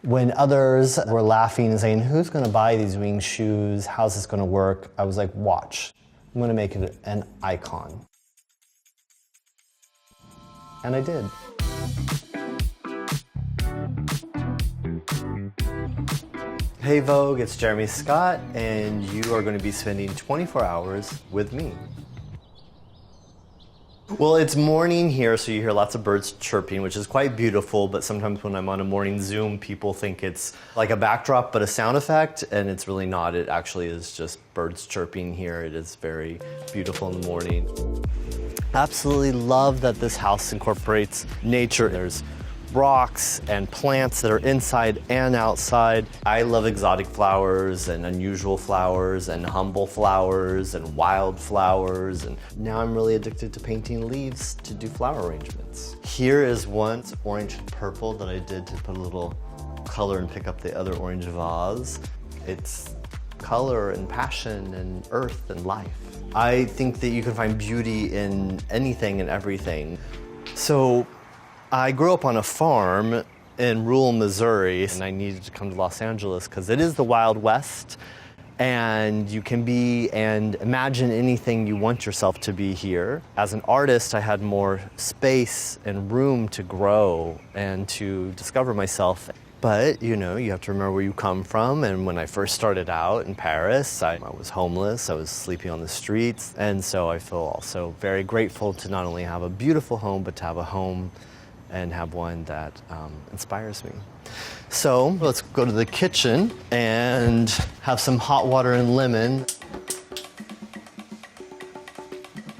When others were laughing and saying, who's going to buy these winged shoes? How's this going to work? I was like, watch. I'm going to make it an icon. And I did. Hey Vogue, it's Jeremy Scott, and you are going to be spending 24 hours with me. Well, it's morning here, so you hear lots of birds chirping, which is quite beautiful, but sometimes when I'm on a morning Zoom, people think it's like a backdrop, but a sound effect, and it's really not. It actually is just birds chirping here. It is very beautiful in the morning. Absolutely love that this house incorporates nature. There's rocks and plants that are inside and outside. I love exotic flowers and unusual flowers and humble flowers and wild flowers. And now I'm really addicted to painting leaves to do flower arrangements. Here is one orange and purple that I did to put a little color and pick up the other orange vase. It's color and passion and earth and life. I think that you can find beauty in anything and everything. So I grew up on a farm in rural Missouri, and I needed to come to Los Angeles because it is the Wild West, and you can be and imagine anything you want yourself to be here. As an artist, I had more space and room to grow and to discover myself. But, you know, you have to remember where you come from, and when I first started out in Paris, I was homeless, I was sleeping on the streets, and so I feel also very grateful to not only have a beautiful home, but to have a home and have one that inspires me. So let's go to the kitchen and have some hot water and lemon.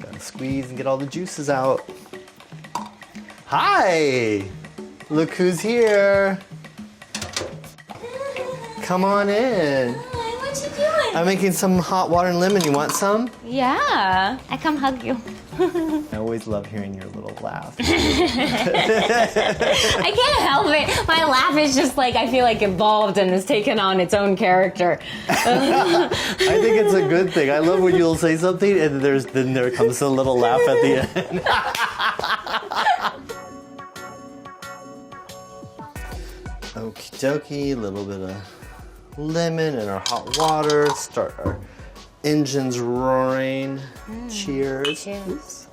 Gotta squeeze and get all the juices out. Hi! Look who's here. Come on in. Hi, what you doing? I'm making some hot water and lemon. You want some? Yeah, I come hug you. I always love hearing your little laugh. I can't help it. My laugh is just like, I feel like evolved and has taken on its own character. I think it's a good thing. I love when you'll say something and then there comes a little laugh at the end. Okie dokie, a little bit of lemon in our hot water. Start our engines roaring. Cheers. Cheers.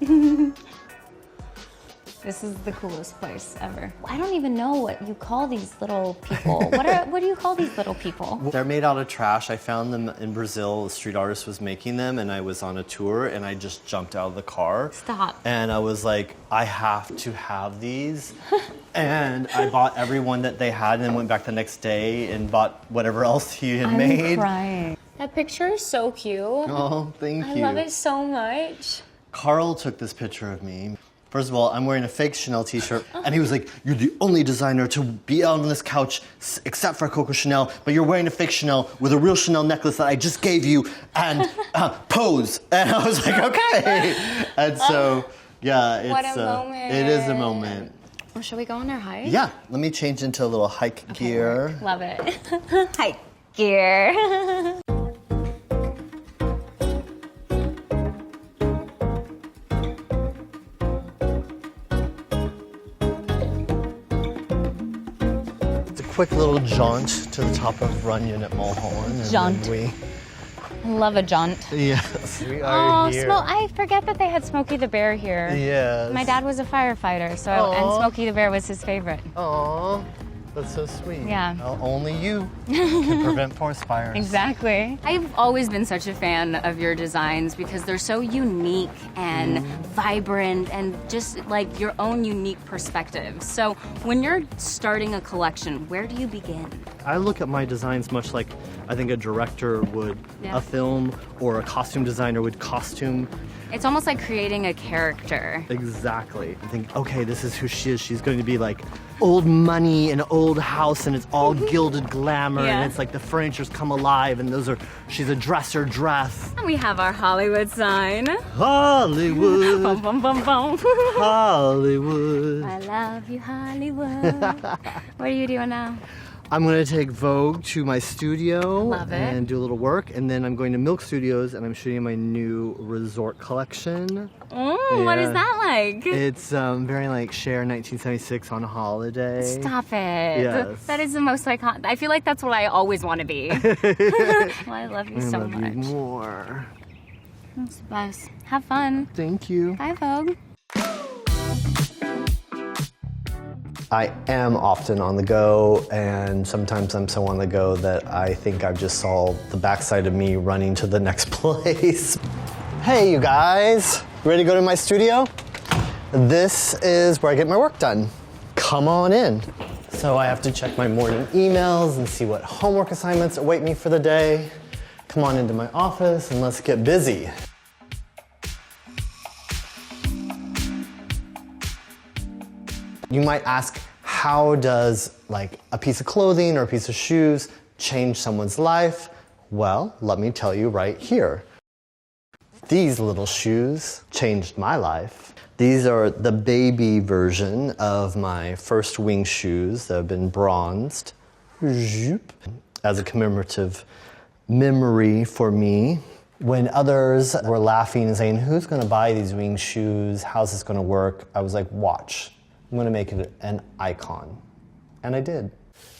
This is the coolest place ever. I don't even know what you call these little people. What do you call these little people? They're made out of trash. I found them in Brazil. A street artist was making them, and I was on a tour, and I just jumped out of the car. Stop. And I was like, I have to have these. And I bought every one that they had, and then went back the next day and bought whatever else he had made. I'm crying. That picture is so cute. Oh, thank you. I love it so much. Carl took this picture of me. First of all, I'm wearing a fake Chanel t-shirt, and he was like, you're the only designer to be out on this couch except for Coco Chanel, but you're wearing a fake Chanel with a real Chanel necklace that I just gave you, and pose. And I was like, okay. And so, yeah, it's, what a moment. It is a moment. Well, shall we go on our hike? Yeah, let me change into a little hike gear. Work. Love it. Hike gear. Quick little jaunt to the top of Runyon at Mulholland. And Jaunt. Love a jaunt. Yes, we are here. I forget that they had Smokey the Bear here. Yes. My dad was a firefighter, and Smokey the Bear was his favorite. Aw, that's so sweet. Yeah. Well, only you can prevent forest fires. Exactly. I've always been such a fan of your designs because they're so unique and vibrant and just like your own unique perspective. So when you're starting a collection, where do you begin? I look at my designs much like I think a director would a film, or a costume designer would costume. It's almost like creating a character. Exactly. I think, okay, this is who she is. She's going to be like old money in an old house, and it's all gilded glamour, and it's like the furniture's come alive, and she's a dresser dress. And we have our Hollywood sign. Hollywood. Bum, bum, bum, bum. Hollywood. I love you, Hollywood. What are you doing now? I'm going to take Vogue to my studio Love it. and do a little work, and then I'm going to Milk Studios and I'm shooting my new resort collection. What is that like? It's very like Cher 1976 on a holiday. Stop it. Yes. That is the most iconic. I feel like that's what I always want to be. Well, I love you so I love much. you more. That's the best. Have fun. Thank you. Bye, Vogue. I am often on the go, and sometimes I'm so on the go that I think I've just saw the backside of me running to the next place. Hey, you guys, ready to go to my studio? This is where I get my work done. Come on in. So I have to check my morning emails and see what homework assignments await me for the day. Come on into my office and let's get busy. You might ask, how does like a piece of clothing or a piece of shoes change someone's life? Well, let me tell you right here. These little shoes changed my life. These are the baby version of my first wing shoes that have been bronzed as a commemorative memory for me. When others were laughing and saying, who's gonna buy these wing shoes? How's this gonna work? I was like, watch. I'm gonna make it an icon. And I did.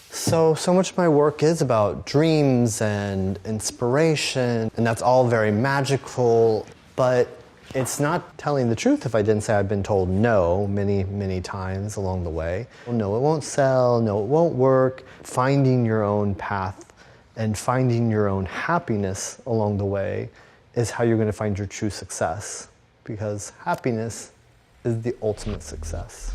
So much of my work is about dreams and inspiration, and that's all very magical, but it's not telling the truth if I didn't say I've been told no many, many times along the way. No, it won't sell, no, it won't work. Finding your own path and finding your own happiness along the way is how you're gonna find your true success, because happiness is the ultimate success.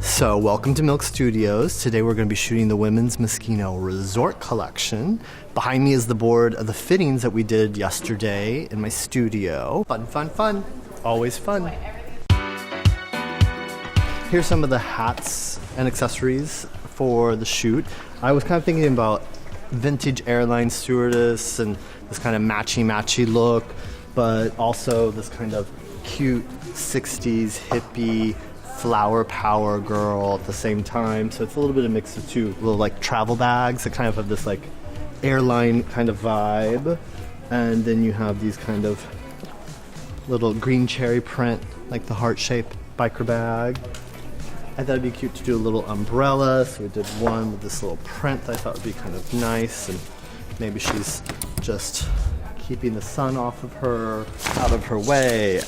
So welcome to Milk Studios. Today we're going to be shooting the women's Moschino resort collection. Behind me is the board of the fittings that we did yesterday in my studio. Fun, fun, fun. Always fun. Here's some of the hats and accessories for the shoot. I was kind of thinking about vintage airline stewardess and this kind of matchy-matchy look, but also this kind of cute 60s hippie flower power girl at the same time. So it's a little bit of a mix of two. Little like travel bags that kind of have this like airline kind of vibe. And then you have these kind of little green cherry print, like the heart-shaped biker bag. I thought it'd be cute to do a little umbrella. So we did one with this little print that I thought would be kind of nice. And maybe she's just keeping the sun off of her, out of her way.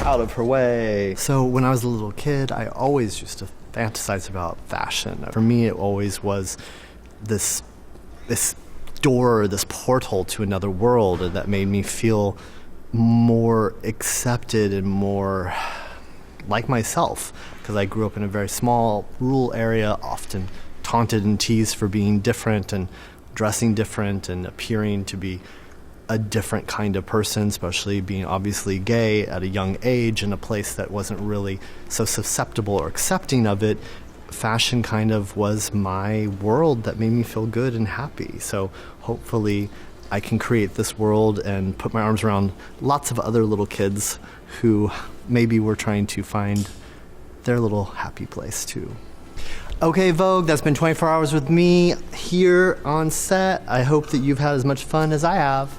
Out of her way. So when I was a little kid, I always used to fantasize about fashion. For me, it always was this door, this portal to another world that made me feel more accepted and more like myself. Because I grew up in a very small, rural area, often taunted and teased for being different and dressing different and appearing to be a different kind of person, especially being obviously gay at a young age in a place that wasn't really so susceptible or accepting of it. Fashion kind of was my world that made me feel good and happy. So hopefully I can create this world and put my arms around lots of other little kids who maybe were trying to find their little happy place too. Okay, Vogue, that's been 24 hours with me here on set. I hope that you've had as much fun as I have.